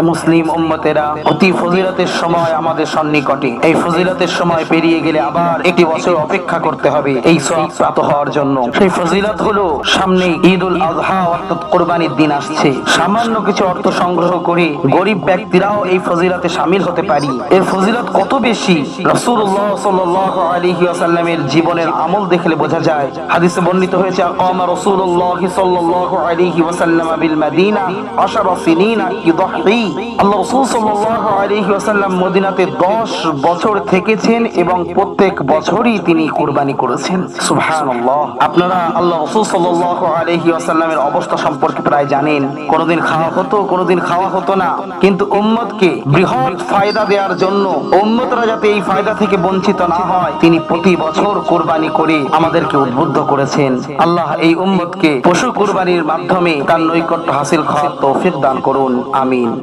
হে মুসলিম উম্মতেরা, অতি ফজিলতের সময় আমাদের সন্নিকটে। এই ফজিলতের সময় পেরিয়ে গেলে আবার একটি বছর অপেক্ষা করতে হবে এই সওয়াব প্রাপ্ত হওয়ার জন্য। সেই ফজিলত হলো সামনে ঈদুল আযহা অর্থাৎ কুরবানির দিন আসছে। সামান্য কিছু অর্থ সংগ্রহ করে গরিব ব্যক্তিরাও এই ফজিলতে শামিল হতে পারি। এর ফজিলত কত বেশি রাসূলুল্লাহ সাল্লাল্লাহু আলাইহি ওয়াসাল্লামের জীবনের আমল দেখলে বোঝা যায়। হাদিসে বর্ণিত হয়েছে, আকামা রাসূলুল্লাহ সাল্লাল্লাহু আলাইহি ওয়াসাল্লাম বিল মাদিনা 10 সিনিনা ইদহি। আল্লাহ রাসূল সাল্লাল্লাহু আলাইহি ওয়াসাল্লাম মদিনাতে 10 বছর থেকেছেন এবং প্রত্যেক বছরই তিনি কুরবানি করেছেন। সুবহানাল্লাহ। আপনারা আল্লাহ রাসূল সাল্লাল্লাহু আলাইহি ওয়াসাল্লামের অবস্থা সম্পর্কে প্রায় জানেন। কোনদিন খাওয়া হতো, কোনদিন খাওয়া হতো না, কিন্তু উম্মতকে বৃহৎ ফায়দা দেওয়ার জন্য, উম্মতরা যাতে এই ফায়দা থেকে বঞ্চিত না হয়, তিনি প্রতি বছর কুরবানি করে আমাদেরকে উদ্বুদ্ধ করেছেন। আল্লাহ এই উম্মতকে পশু কুরবানির মাধ্যমে তার নৈকট্য হাসিল করার তৌফিক দান করুন। আমিন।